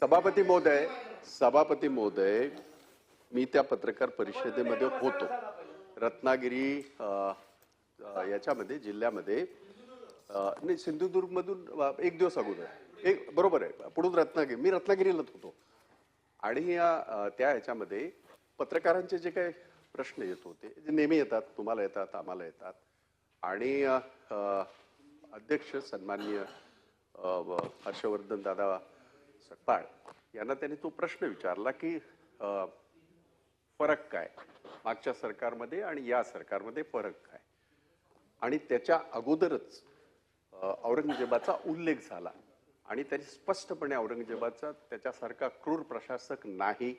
सभापती महोदय, मी त्या पत्रकार परिषदेमध्ये होतो रत्नागिरी याच्यामध्ये जिल्ह्यामध्ये नाही सिंधुदुर्ग मधून एक दिवस अगोदर बरोबर आहे पुढून मी रत्नागिरीलाच होतो आणि त्या ह्याच्यामध्ये पत्रकारांचे जे काही प्रश्न येत होते जे नेहमी येतात, तुम्हाला येतात, आम्हाला येतात आणि अध्यक्ष सन्माननीय हर्षवर्धन दादा सपकाळ यांना त्यांनी तो प्रश्न विचारला की फरक काय मागच्या सरकारमध्ये आणि या सरकारमध्ये फरक काय, आणि त्याच्या अगोदरच औरंगजेबाचा उल्लेख झाला आणि त्यांनी स्पष्टपणे औरंगजेबाचा त्याच्यासारखा क्रूर प्रशासक नाही,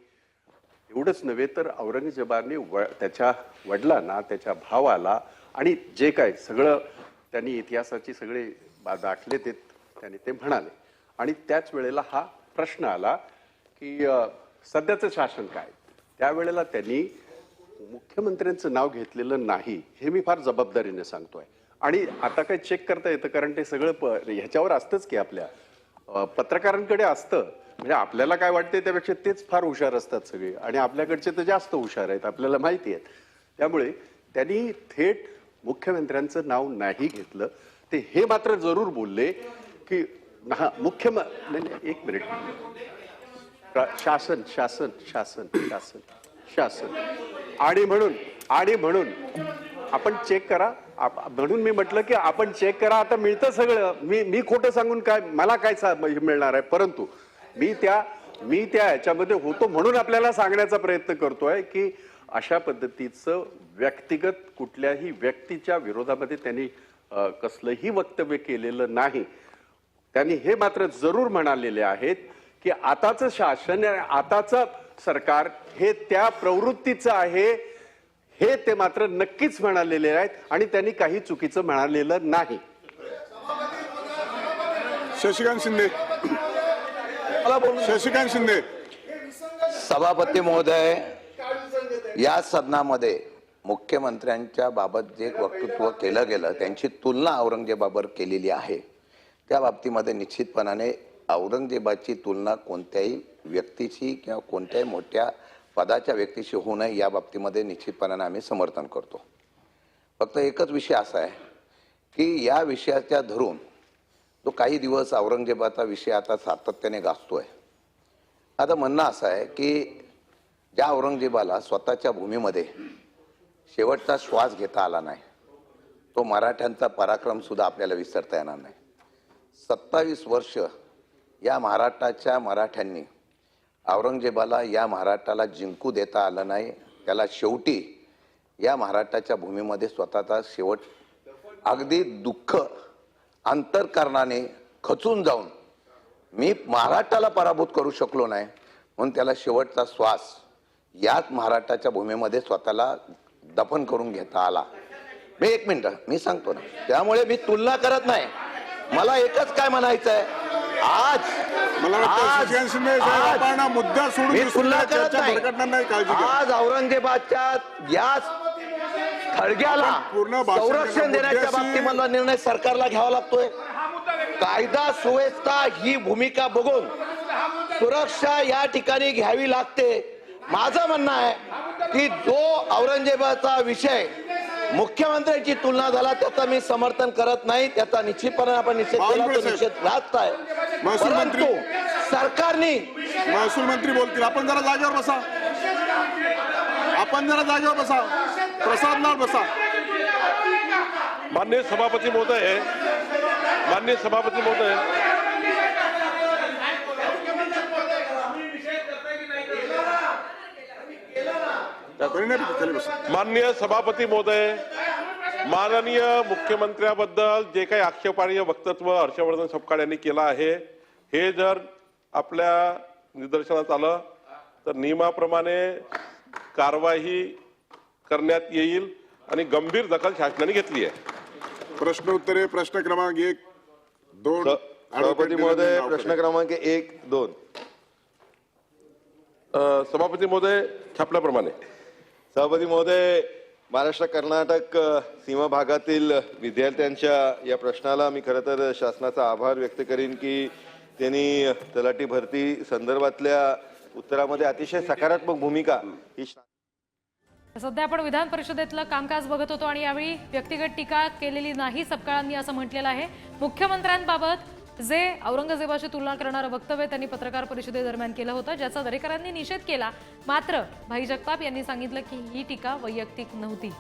एवढंच नव्हे तर औरंगजेबाने त्याच्या वडिलांना, त्याच्या भावाला आणि जे काय सगळं त्यांनी इतिहासाची सगळे दाखले ते त्यांनी ते म्हणाले. आणि त्याच वेळेला हा प्रश्न आला की सध्याचं शासन काय, त्यावेळेला त्यांनी मुख्यमंत्र्यांचं नाव घेतलेलं नाही, हे मी फार जबाबदारीने सांगतोय. आणि आता काय चेक करता येतं कारण ते सगळं ह्याच्यावर असतंच की आपल्या पत्रकारांकडे असतं, म्हणजे आपल्याला काय वाटते त्यापेक्षा तेच फार हुशार असतात सगळे आणि आपल्याकडचे तर जास्त हुशार आहेत, आपल्याला माहिती आहेत. त्यामुळे त्यांनी थेट मुख्यमंत्र्यांचं नाव नाही घेतलं. ते हे मात्र जरूर बोलले की मुख्यमंत्री एक मिनिट शासन शासन शासन शासन शासन आणि म्हणून आपण चेक करा, म्हणून मी म्हटलं की आपण चेक करा, आता मिळतं सगळं. मी खोटं सांगून काय मला काय मिळणार आहे, परंतु मी त्या ह्याच्यामध्ये होतो म्हणून आपल्याला सांगण्याचा प्रयत्न करतोय की अशा पद्धतीचं व्यक्तिगत कुठल्याही व्यक्तीच्या विरोधामध्ये त्यांनी कसलंही वक्तव्य केलेलं नाही. त्यांनी हे मात्र जरूर म्हणालेले आहेत की आताचं शासन, आताचं सरकार हे त्या प्रवृत्तीचं आहे, हे ते मात्र नक्कीच म्हणालेले आहेत आणि त्यांनी काही चुकीचं म्हणालेलं नाही. शशिकांत शिंदे. सभापती महोदय, या सदनामध्ये मुख्यमंत्र्यांच्या बाबत जे वक्तव्य केलं गेलं त्यांची तुलना औरंगजेबाबरोबर केलेली आहे. त्या बाबतीमध्ये निश्चितपणाने औरंगजेबाची तुलना कोणत्याही व्यक्तीची किंवा कोणत्याही मोठ्या पदाच्या व्यक्तीशी होऊ नये या बाबतीमध्ये निश्चितपणाने आम्ही समर्थन करतो. फक्त एकच विषय असा आहे की या विषयाच्या धरून तो काही दिवस औरंगजेबाचा विषय आता सातत्याने गाजतोय. आता म्हणणं असं आहे की ज्या औरंगजेबाला स्वतःच्या भूमीमध्ये शेवटचा श्वास घेता आला नाही, तो मराठ्यांचा पराक्रम सुद्धा आपल्याला विसरता येणार नाही. 27 वर्ष या महाराष्ट्राच्या मराठ्यांनी औरंगजेबाला या महाराष्ट्राला जिंकू देता आलं नाही. त्याला शेवटी या महाराष्ट्राच्या भूमीमध्ये स्वतःचा शेवट अगदी दुःख अंतःकरणाने खचून जाऊन मी महाराष्ट्राला पराभूत करू शकलो नाही म्हणून त्याला शेवटचा श्वास याच महाराष्ट्राच्या भूमीमध्ये स्वतःला दफन करून घेता आला. मी एक मिनिट मी सांगतो ना, त्यामुळे मी तुलना करत नाही. मला एकच काय म्हणायचं आहे, आज मुद्दा सोडून तुलना करत नाही. आज औरंगजेबाच्या या थडग्याला संरक्षण देण्याच्या बाबतीत मला निर्णय सरकारला घ्यावा लागतोय. कायदा सुव्यवस्था ही भूमिका बघून सुरक्षा या ठिकाणी घ्यावी लागते. माझं म्हणणं आहे की जो औरंगजेबाचा विषय मुख्यमंत्र्यांची तुलना झाला त्याचा मी समर्थन करत नाही. त्याचा निश्चितपणे आपण निषेध केला, तो निषेध राहत आहे. परंतु सरकारने महसूल मंत्री बोलतील, आपण जरा जागेवर बसा, आपण जरा जागेवर बसा, प्रसादलाल बसा. माननीय सभापती महोदय, माननीय सभापती महोदय, माननीय मुख्यमंत्र्याबद्दल जे काही आक्षेपार्ह वक्तव्य हर्षवर्धन सपकाळ यांनी केलं आहे, हे जर आपल्या निदर्शनास आलं तर नियमाप्रमाणे कारवाई करण्यात येईल आणि गंभीर दखल शासनाने घेतली आहे. प्रश्न उत्तरे प्रश्न क्रमांक 1, 2. सभापती महोदय, प्रश्न क्रमांक 1, 2. सभापती महोदय, छापल्याप्रमाणे. सभापती महोदय, महाराष्ट्र कर्नाटक सीमा भागातील विद्यार्थ्यांच्या या प्रश्नाला मी खरं तर शासनाचा आभार व्यक्त करीन की त्यांनी तलाठी भरती संदर्भातल्या उत्तरामध्ये अतिशय सकारात्मक भूमिका ही सध्या आपण विधान परिषदेतलं कामकाज बघत होतो आणि यावेळी व्यक्तिगत टीका केलेली नाही सपकाळांनी असं म्हटलेलं आहे. मुख्यमंत्र्यांबाबत जे औरंगजेबाशी तुलना करणारं वक्तव्य त्यांनी पत्रकार परिषदेदरम्यान केलं होतं, ज्याचा दरेकरांनी निषेध केला. मात्र भाई जगताप यांनी सांगितलं की ही टीका वैयक्तिक नव्हती.